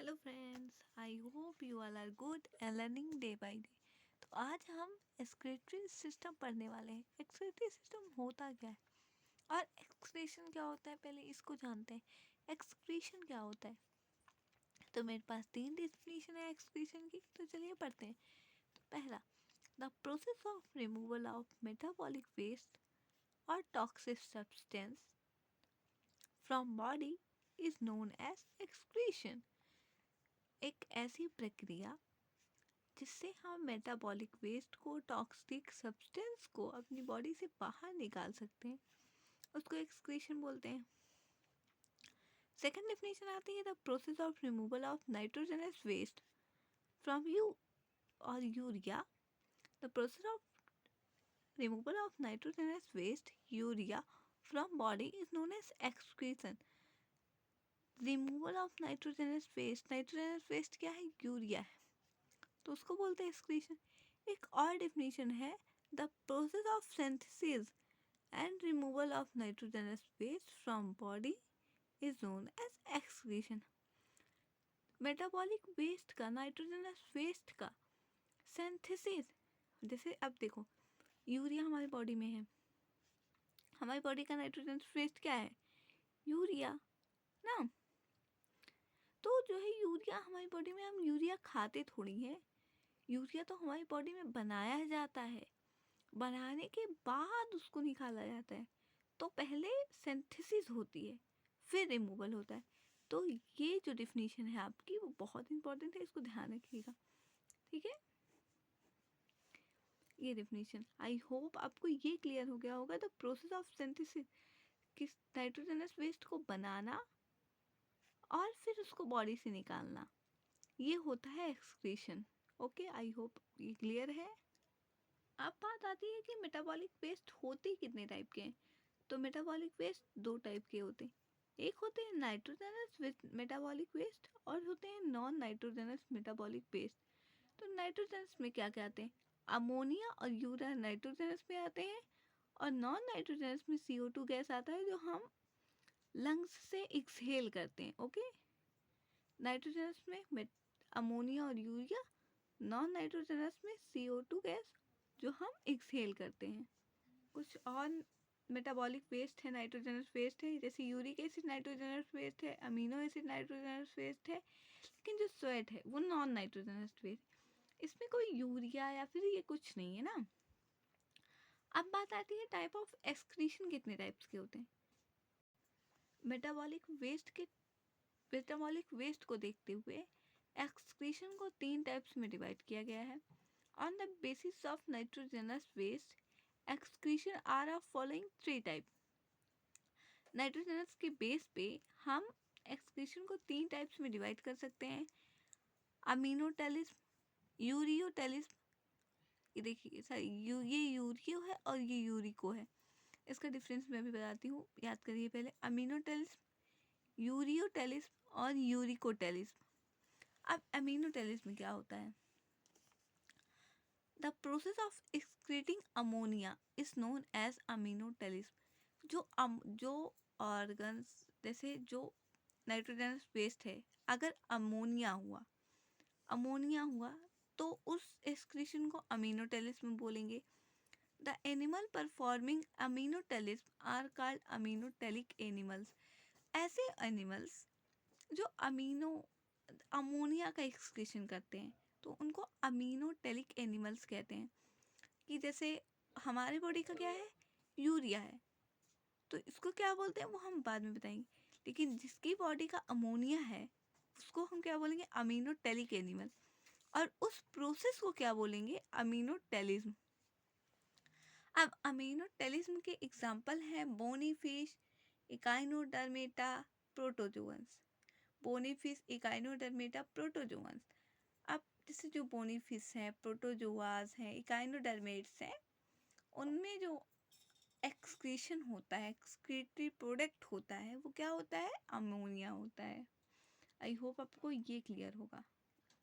Hello friends, I hope you all are good and learning day by day. तो आज हम excretory system पढ़ने वाले हैं। एक्सक्रीटरी सिस्टम होता क्या है और एक्सक्रीशन क्या होता है, पहले इसको जानते हैं। एक्सक्रीशन क्या होता है, तो मेरे पास 3 डेफिनेशन है एक्सक्रीशन की, तो चलिए पढ़ते हैं। तो पहला, the process of removal of metabolic waste और toxic substance from body is known as excretion. एक ऐसी प्रक्रिया जिससे हम मेटाबॉलिक वेस्ट को, टॉक्सिक सब्सटेंस को अपनी बॉडी से बाहर निकाल सकते हैं, उसको एक्सक्रीशन बोलते हैं। सेकंड डेफिनेशन आती है, the process of removal of nitrogenous waste from you और urea. The process of removal of nitrogenous waste urea from body is known as excretion. Removal of nitrogenous waste क्या है? Urea है, तो उसको बोलते हैं एक्सक्रीशन। एक और डेफिनेशन है, the process of synthesis and removal of nitrogenous waste from body is known as excretion. Metabolic waste का, नाइट्रोजनस वेस्ट का सिंथेसिस, जैसे अब देखो यूरिया हमारी बॉडी में है, हमारी बॉडी का नाइट्रोजनस वेस्ट क्या है? यूरिया ना। तो जो है यूरिया हमारी बॉडी में, हम यूरिया खाते थोड़ी हैं, यूरिया तो हमारी बॉडी में बनाया जाता है, बनाने के बाद उसको निकाला जाता है। तो पहले सिंथेसिस होती है, फिर रिमूवल होता है। तो ये जो डिफिनीशन है आपकी, वो बहुत इंपॉर्टेंट है, इसको ध्यान रखिएगा, ठीक है। ये डिफिनीशन, आई होप आपको ये क्लियर हो गया होगा। द प्रोसेस ऑफ सिंथेसिस, किस नाइट्रोजनस वेस्ट को बनाना और फिर उसको बॉडी से निकालना, ये होता है एक्सक्रीशन। ओके, आई होप ये क्लियर है। अब बात आती है कि मेटाबॉलिक वेस्ट होते कितने टाइप के हैं। तो मेटाबॉलिक वेस्ट 2 टाइप के होते हैं, एक होते हैं नाइट्रोजनस मेटाबॉलिक वेस्ट और होते हैं नॉन नाइट्रोजनस मेटाबॉलिक वेस्ट। तो नाइट्रोजनस में क्या क्या आते हैं? अमोनिया और यूरिया नाइट्रोजनस में आते हैं, और नॉन नाइट्रोजनस में CO2 गैस आता है जो हम लंग्स से एक्सहेल करते हैं। ओके, नाइट्रोजनस में अमोनिया और यूरिया, नॉन नाइट्रोजनस में CO2 गैस जो हम एक्सहेल करते हैं। कुछ और मेटाबॉलिक वेस्ट है, नाइट्रोजनस वेस्ट है, जैसे यूरिक एसिड नाइट्रोजनस वेस्ट है, अमीनो एसिड नाइट्रोजनस वेस्ट है। लेकिन जो स्वेट है वो नॉन नाइट्रोजनस वेस्ट, इसमें कोई यूरिया या फिर ये कुछ नहीं है ना। अब बात आती है टाइप ऑफ एक्सक्रीशन, कितने टाइप्स के होते हैं। मेटाबॉलिक वेस्ट को देखते हुए एक्सक्रीशन को 3 टाइप्स में डिवाइड किया गया है। On the basis of nitrogenous waste excretion are of following 3 type. Nitrogenous के बेस पे हम एक्सक्रीशन को 3 टाइप्स में डिवाइड कर सकते हैं, अमीनोटेलिस्म, यूरियोटेलिस्म। ये देखिए सर, ये यूरियो है और ये यूरिको है, इसका डिफरेंस मैं भी बताती हूँ, याद करिए पहले। अमीनोटेलिस्म, यूरियोटेलिस्म और यूरिकोटेलिस्म। अब अमीनोटेलिस्म में क्या होता है? The process of excreting ammonia is known as ammonotelism. जो ऑर्गन्स, जैसे जो नाइट्रोजनस वेस्ट है, अगर अमोनिया हुआ तो उस एक्सक्रीशन को अमीनोटेलिस्म बोलेंगे। The animal performing ammonotelism are called ammonotelic animals. ऐसे एनिमल्स जो अमोनिया का एक्सक्रीशन करते हैं, तो उनको अमीनोटेलिक एनिमल्स कहते हैं। कि जैसे हमारी बॉडी का क्या है? यूरिया है, तो इसको क्या बोलते हैं वो हम बाद में बताएंगे। लेकिन जिसकी बॉडी का अमोनिया है, उसको हम क्या बोलेंगे? Aminotelic animal. और उस प्रोसेस को क्या बोलेंगे? अमीनोटेलिज्म। अब अमीनोटेलिज्म के एग्जाम्पल हैं bony fish, Echinodermata, protozoans. Bony fish, Echinodermata, protozoans. अब जैसे जो बोनीफिश हैं, प्रोटोजोआज हैं, इकाइनोडर्मेट्स हैं, उनमें जो एक्सक्रीशन होता है, एक्सक्रीटरी प्रोडक्ट होता है, वो क्या होता है? अमोनिया होता है। आई होप आपको ये क्लियर होगा।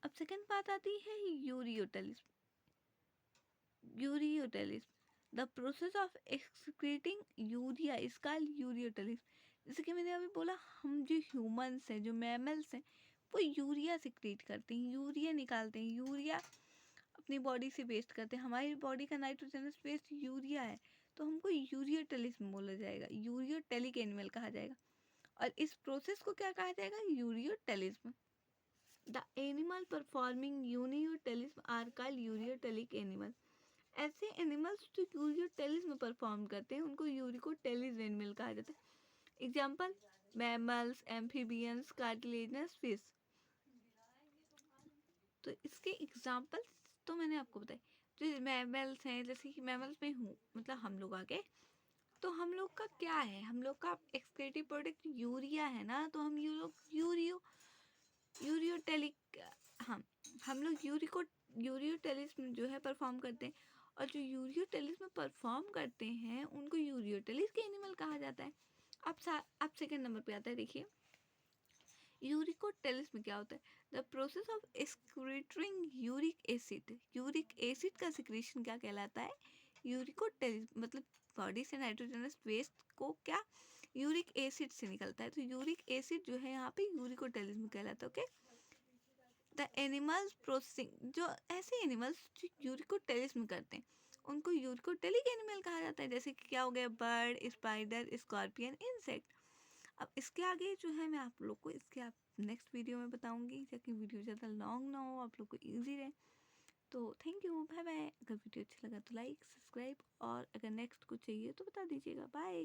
अब सेकंड बात आती है ureotelism. The process of excreting urea is called ureotelism. जैसे कि मैंने अभी बोला, हम जो ह्यूमंस हैं, जो मैमल्स हैं, वो यूरिया सिक्रीट करते हैं, यूरिया निकालते हैं, यूरिया अपनी बॉडी से वेस्ट करते हैं। हमारी बॉडी का नाइट्रोजनस वेस्ट यूरिया है, तो हमको यूरियोटेलिस्म बोला जाएगा, यूरियोटेलिक एनिमल कहा जाएगा। और इस प्रोसेस को क्या कहा जाएगा? Ureotelism. The animal performing ureotelism are called ureotelic animal. ऐसे एनिमल्स जो यूरियोटेलिस्म परफॉर्म करते हैं उनको यूरिकोटेलिस एनिमल कहा जाता है। Example mammals, amphibians, cartilaginous fish. तो इसके एग्जाम्पल्स तो मैंने आपको बताए। जो मैमल्स हैं, जैसे कि मैमल्स में हूँ मतलब हम लोग आ गए, तो हम लोग का क्या है, हम लोग का एक्सक्रीटिव प्रोडक्ट यूरिया है ना, तो हम यूरियोटेलिक, हम लोग यूरियोटेलिस्म जो है परफॉर्म करते हैं। और जो यूरियोटेलिस्म परफॉर्म करते हैं उनको यूरियोटेलिस के एनिमल कहा जाता है। अब सेकंड नंबर पे आता है, देखिए यूरिकोटेलिस्म क्या होता है? The process of excreting uric acid का सिक्रेशन क्या कहलाता है? यूरिकोटेलिस्म। मतलब बॉडी से नाइट्रोजनस वेस्ट को क्या यूरिक एसिड से निकलता है, तो यूरिक एसिड जो है यहाँ पे यूरिकोटेलिस्म कहलाता है। ओके, द एनिमल्स प्रोसेसिंग, जो ऐसे एनिमल्स जो यूरिकोटेलिस्म करते हैं उनको यूरिकोटेलिक एनिमल कहा जाता है। जैसे कि क्या हो गया, बर्ड, स्पाइडर, स्कॉर्पियन, इंसेक्ट। अब इसके आगे जो है मैं आप लोग को इसके आप नेक्स्ट वीडियो में बताऊंगी, ताकि वीडियो ज़्यादा लॉन्ग ना हो, आप लोग को ईजी रहे। तो थैंक यू, बाय बाय। अगर वीडियो अच्छा लगा तो लाइक, सब्सक्राइब, और अगर नेक्स्ट कुछ चाहिए तो बता दीजिएगा। बाय।